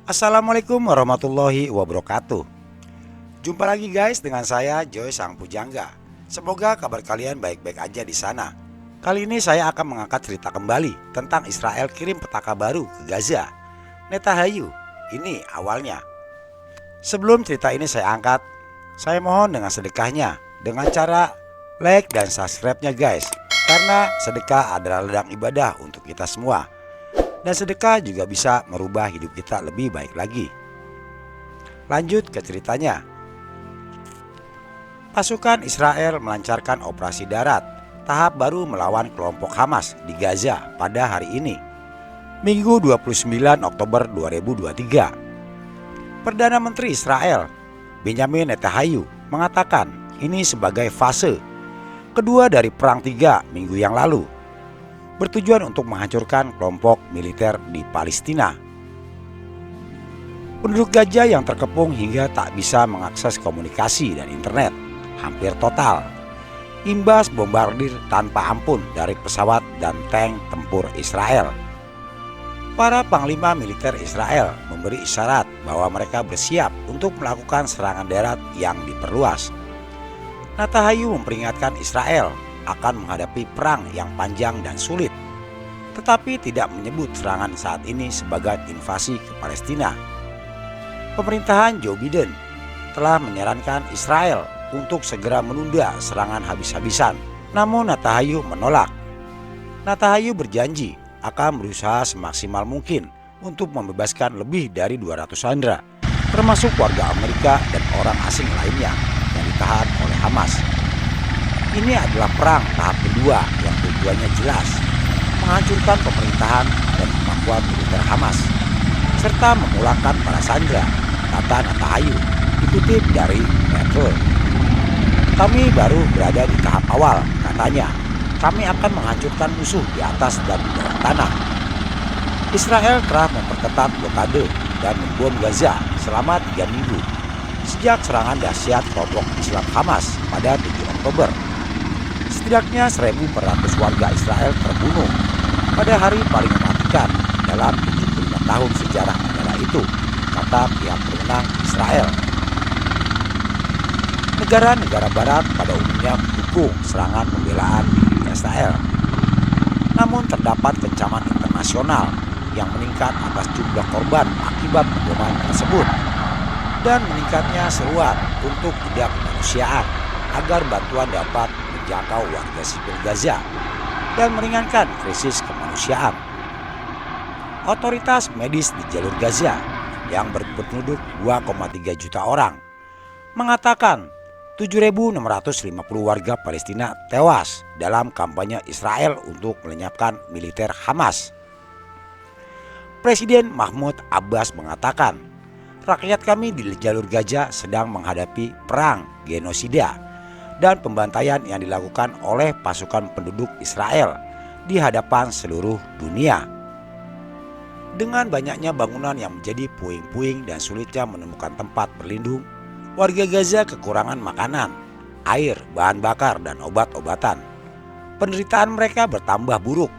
Assalamualaikum warahmatullahi wabarakatuh. Jumpa lagi guys dengan saya Joy Sang Pujangga. Semoga kabar kalian baik-baik aja di sana. Kali ini saya akan mengangkat cerita kembali tentang Israel kirim petaka baru ke Gaza. Netanyahu, ini awalnya. Sebelum cerita ini saya angkat, saya mohon dengan sedekahnya dengan cara like dan subscribe-nya guys. Karena sedekah adalah ladang ibadah untuk kita semua. Dan sedekah juga bisa merubah hidup kita lebih baik lagi. Lanjut ke ceritanya. Pasukan Israel melancarkan operasi darat tahap baru melawan kelompok Hamas di Gaza pada hari ini, Minggu 29 Oktober 2023. Perdana Menteri Israel, Benjamin Netanyahu, mengatakan ini sebagai fase kedua dari Perang 3 minggu yang lalu, bertujuan untuk menghancurkan kelompok militer di Palestina. Penduduk Gaza yang terkepung hingga tak bisa mengakses komunikasi dan internet hampir total, imbas bombardir tanpa ampun dari pesawat dan tank tempur Israel. Para panglima militer Israel memberi isyarat bahwa mereka bersiap untuk melakukan serangan darat yang diperluas. Netanyahu memperingatkan Israel akan menghadapi perang yang panjang dan sulit, tetapi tidak menyebut serangan saat ini sebagai invasi ke Palestina. Pemerintahan Joe Biden telah menyarankan Israel untuk segera menunda serangan habis-habisan, namun Netanyahu menolak. Netanyahu berjanji akan berusaha semaksimal mungkin untuk membebaskan lebih dari 200 sandera, termasuk warga Amerika dan orang asing lainnya yang ditahan oleh Hamas. Ini adalah perang tahap kedua yang tujuannya jelas, menghancurkan pemerintahan dan kemampuan militer Hamas, serta memulangkan para sandera, kata Netanyahu, dikutip dari Metro. Kami baru berada di tahap awal, katanya. Kami akan menghancurkan musuh di atas dan di bawah tanah. Israel telah memperketat blokade dan membom Gaza selama 3 minggu, sejak serangan dahsyat kelompok Islam Hamas pada 7 Oktober. Setidaknya 1.400 warga Israel terbunuh pada hari paling mematikan dalam 75 tahun sejarah negara itu, kata pihak berwenang Israel. Negara-negara barat pada umumnya mendukung serangan pembelaan di Israel. Namun terdapat kecaman internasional yang meningkat atas jumlah korban akibat pemboman tersebut dan meningkatnya seruan untuk tidak kemanusiaan agar bantuan dapat menjangkau warga sipil Gaza dan meringankan krisis kemanusiaan. Otoritas medis di jalur Gaza yang berpenduduk 2,3 juta orang mengatakan 7.650 warga Palestina tewas dalam kampanye Israel untuk melenyapkan militer Hamas. Presiden Mahmud Abbas mengatakan, rakyat kami di jalur Gaza sedang menghadapi perang genosida dan pembantaian yang dilakukan oleh pasukan penduduk Israel di hadapan seluruh dunia. Dengan banyaknya bangunan yang menjadi puing-puing dan sulitnya menemukan tempat berlindung, warga Gaza kekurangan makanan, air, bahan bakar, dan obat-obatan. Penderitaan mereka bertambah buruk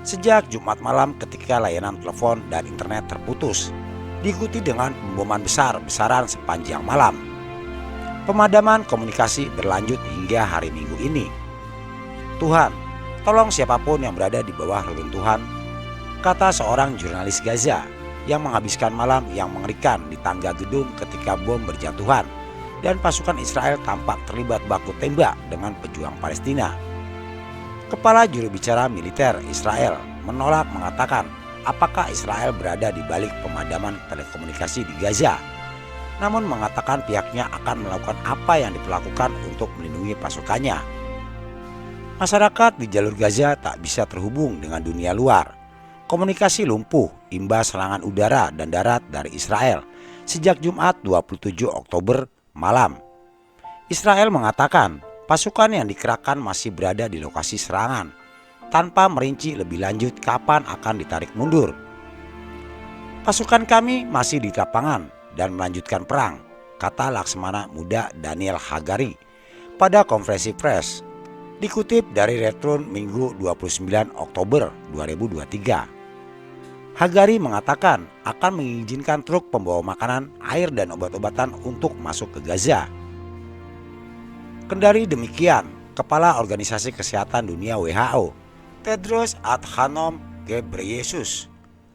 sejak Jumat malam ketika layanan telepon dan internet terputus, diikuti dengan pemboman besar-besaran sepanjang malam. Pemadaman komunikasi berlanjut hingga hari Minggu ini. Tuhan, tolong siapapun yang berada di bawah reruntuhan, kata seorang jurnalis Gaza yang menghabiskan malam yang mengerikan di tangga gedung ketika bom berjatuhan dan pasukan Israel tampak terlibat baku tembak dengan pejuang Palestina. Kepala juru bicara militer Israel menolak mengatakan apakah Israel berada di balik pemadaman telekomunikasi di Gaza, namun mengatakan pihaknya akan melakukan apa yang diperlakukan untuk melindungi pasukannya. Masyarakat di jalur Gaza tak bisa terhubung dengan dunia luar. Komunikasi lumpuh imbas serangan udara dan darat dari Israel sejak Jumat 27 Oktober malam. Israel mengatakan pasukan yang dikerahkan masih berada di lokasi serangan tanpa merinci lebih lanjut kapan akan ditarik mundur. Pasukan kami masih di lapangan dan melanjutkan perang, kata Laksamana Muda Daniel Hagari pada konferensi pers, dikutip dari Retron Minggu 29 Oktober 2023. Hagari mengatakan akan mengizinkan truk pembawa makanan, air, dan obat-obatan untuk masuk ke Gaza. Kendari demikian, Kepala Organisasi Kesehatan Dunia WHO, Tedros Adhanom Ghebreyesus,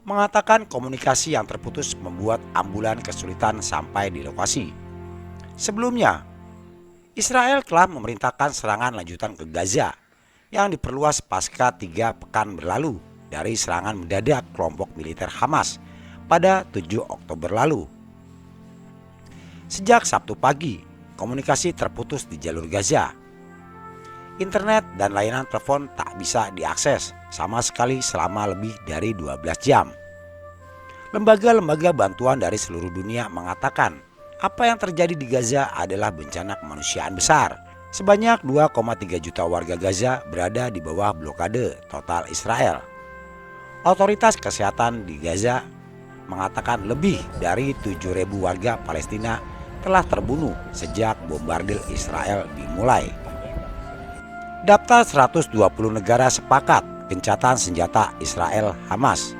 mengatakan komunikasi yang terputus membuat ambulan kesulitan sampai di lokasi. Sebelumnya, Israel telah memerintahkan serangan lanjutan ke Gaza yang diperluas pasca 3 pekan berlalu dari serangan mendadak kelompok militer Hamas pada 7 Oktober lalu. Sejak Sabtu pagi, komunikasi terputus di jalur Gaza. Internet dan layanan telepon tak bisa diakses sama sekali selama lebih dari 12 jam. Lembaga-lembaga bantuan dari seluruh dunia mengatakan apa yang terjadi di Gaza adalah bencana kemanusiaan besar. Sebanyak 2,3 juta warga Gaza berada di bawah blokade total Israel. Otoritas kesehatan di Gaza mengatakan lebih dari 7.000 warga Palestina telah terbunuh sejak bombardir Israel dimulai. Daftar 120 negara sepakat gencatan senjata Israel Hamas.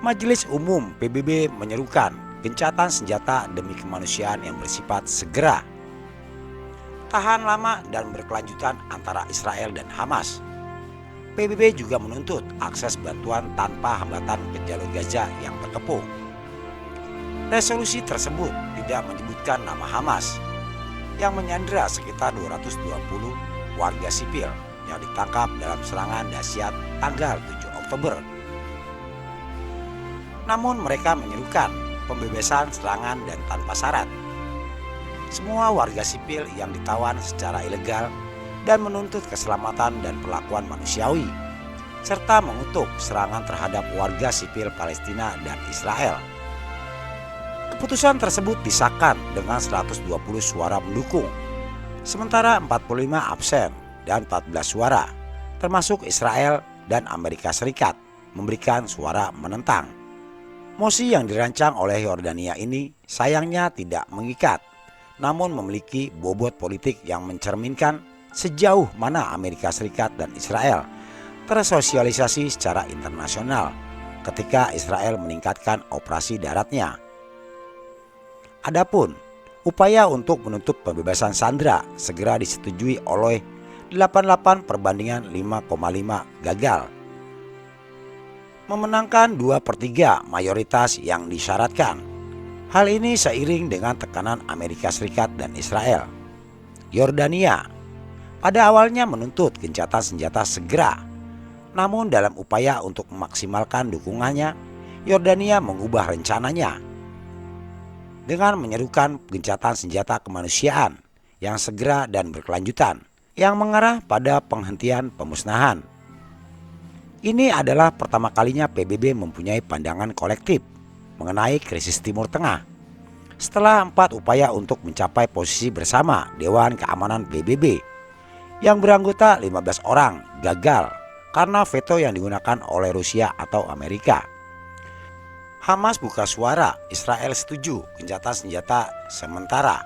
Majelis Umum PBB menyerukan gencatan senjata demi kemanusiaan yang bersifat segera, tahan lama dan berkelanjutan antara Israel dan Hamas. PBB juga menuntut akses bantuan tanpa hambatan ke jalur Gaza yang terkepung. Resolusi tersebut tidak menyebutkan nama Hamas yang menyandera sekitar 220 warga sipil yang ditangkap dalam serangan dahsyat tanggal 7 Oktober. Namun mereka menyerukan pembebasan serangan dan tanpa syarat semua warga sipil yang ditawan secara ilegal dan menuntut keselamatan dan perlakuan manusiawi, serta mengutuk serangan terhadap warga sipil Palestina dan Israel. Keputusan tersebut disahkan dengan 120 suara mendukung, sementara 45 absen dan 14 suara, termasuk Israel dan Amerika Serikat, memberikan suara menentang. Mosi yang dirancang oleh Yordania ini sayangnya tidak mengikat, namun memiliki bobot politik yang mencerminkan sejauh mana Amerika Serikat dan Israel tersosialisasi secara internasional ketika Israel meningkatkan operasi daratnya. Adapun upaya untuk menuntut pembebasan sandera segera disetujui oleh 88/5,5 gagal, memenangkan 2/3 mayoritas yang disyaratkan. Hal ini seiring dengan tekanan Amerika Serikat dan Israel. Yordania pada awalnya menuntut gencatan senjata segera, namun dalam upaya untuk memaksimalkan dukungannya, Yordania mengubah rencananya dengan menyerukan gencatan senjata kemanusiaan yang segera dan berkelanjutan, yang mengarah pada penghentian pemusnahan. Ini adalah pertama kalinya PBB mempunyai pandangan kolektif mengenai krisis Timur Tengah. Setelah 4 upaya untuk mencapai posisi bersama Dewan Keamanan PBB yang beranggota 15 orang gagal karena veto yang digunakan oleh Rusia atau Amerika. Hamas buka suara, Israel setuju gencatan senjata sementara.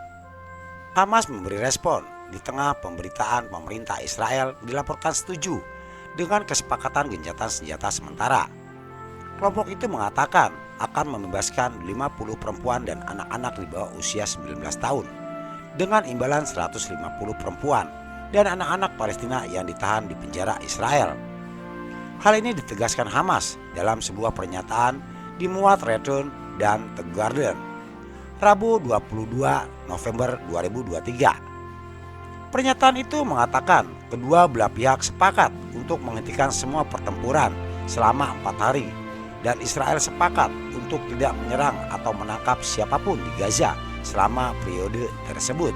Hamas memberi respon di tengah pemberitaan pemerintah Israel dilaporkan setuju dengan kesepakatan gencatan senjata sementara. Kelompok itu mengatakan akan membebaskan 50 perempuan dan anak-anak di bawah usia 19 tahun dengan imbalan 150 perempuan dan anak-anak Palestina yang ditahan di penjara Israel. Hal ini ditegaskan Hamas dalam sebuah pernyataan dimuat Redon dan The Guardian, Rabu 22 November 2023. Pernyataan itu mengatakan kedua belah pihak sepakat untuk menghentikan semua pertempuran selama 4 hari dan Israel sepakat untuk tidak menyerang atau menangkap siapapun di Gaza selama periode tersebut.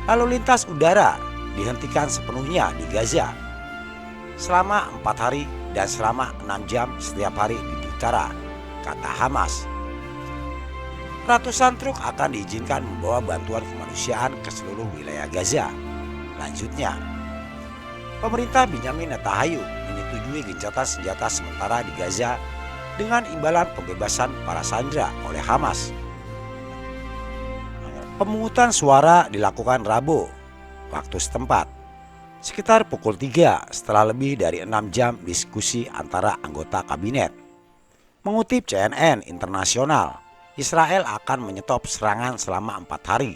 Lalu lintas udara dihentikan sepenuhnya di Gaza selama 4 hari dan selama 6 jam setiap hari di utara, kata Hamas. Ratusan truk akan diizinkan membawa bantuan kemanusiaan ke seluruh wilayah Gaza. Lanjutnya, pemerintah Benyamin Netanyahu menyetujui gencatan senjata sementara di Gaza dengan imbalan pembebasan para sandera oleh Hamas. Pemungutan suara dilakukan Rabu waktu setempat, sekitar pukul 3 setelah lebih dari 6 jam diskusi antara anggota kabinet. Mengutip CNN Internasional, Israel akan menyetop serangan selama 4 hari.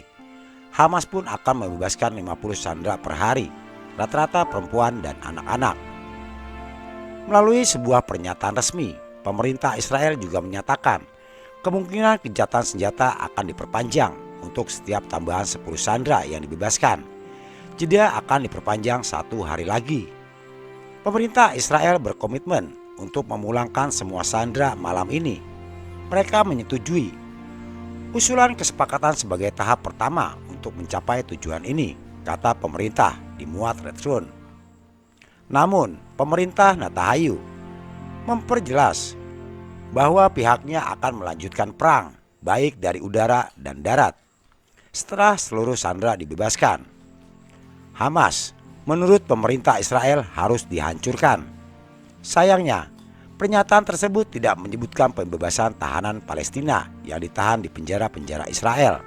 Hamas pun akan membebaskan 50 sandera per hari, rata-rata perempuan dan anak-anak. Melalui sebuah pernyataan resmi, pemerintah Israel juga menyatakan kemungkinan gencatan senjata akan diperpanjang untuk setiap tambahan 10 sandera yang dibebaskan. Jeda akan diperpanjang 1 hari lagi. Pemerintah Israel berkomitmen untuk memulangkan semua sandera malam ini. Mereka menyetujui usulan kesepakatan sebagai tahap pertama untuk mencapai tujuan ini, kata pemerintah dimuat Redstone. Namun, pemerintah Netanyahu memperjelas bahwa pihaknya akan melanjutkan perang baik dari udara dan darat setelah seluruh sandera dibebaskan. Hamas, menurut pemerintah Israel, harus dihancurkan. Sayangnya, pernyataan tersebut tidak menyebutkan pembebasan tahanan Palestina yang ditahan di penjara-penjara Israel.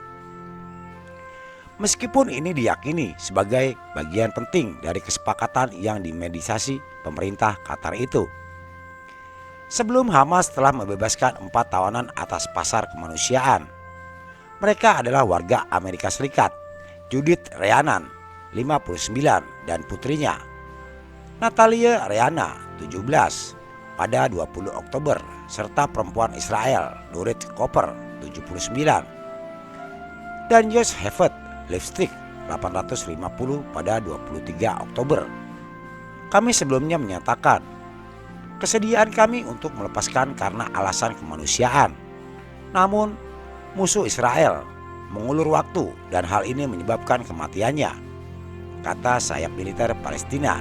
Meskipun ini diyakini sebagai bagian penting dari kesepakatan yang dimediasi pemerintah Qatar itu. Sebelum Hamas telah membebaskan 4 tawanan atas pasar kemanusiaan. Mereka adalah warga Amerika Serikat, Judith Rheanan, 59, dan putrinya, Natalia Rheana, 17, pada 20 Oktober, serta perempuan Israel, Dorit Koper, 79, dan Josh Hevet Lipstick, 850, pada 23 Oktober. Kami sebelumnya menyatakan kesediaan kami untuk melepaskan karena alasan kemanusiaan. Namun, musuh Israel mengulur waktu dan hal ini menyebabkan kematiannya, kata sayap militer Palestina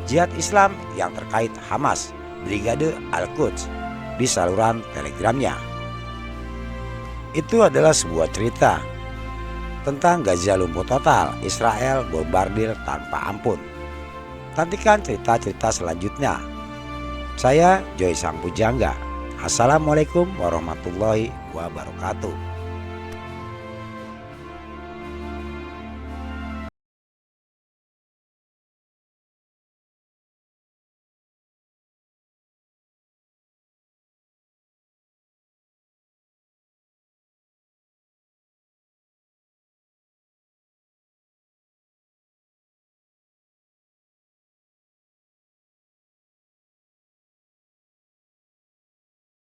Jihad Islam yang terkait Hamas, Brigade Al-Quds, di saluran telegramnya. Itu adalah sebuah cerita tentang Gaza lumpuh total, Israel bombardir tanpa ampun. Nantikan cerita-cerita selanjutnya. Saya Joy Sang Pujangga. Assalamualaikum warahmatullahi wabarakatuh.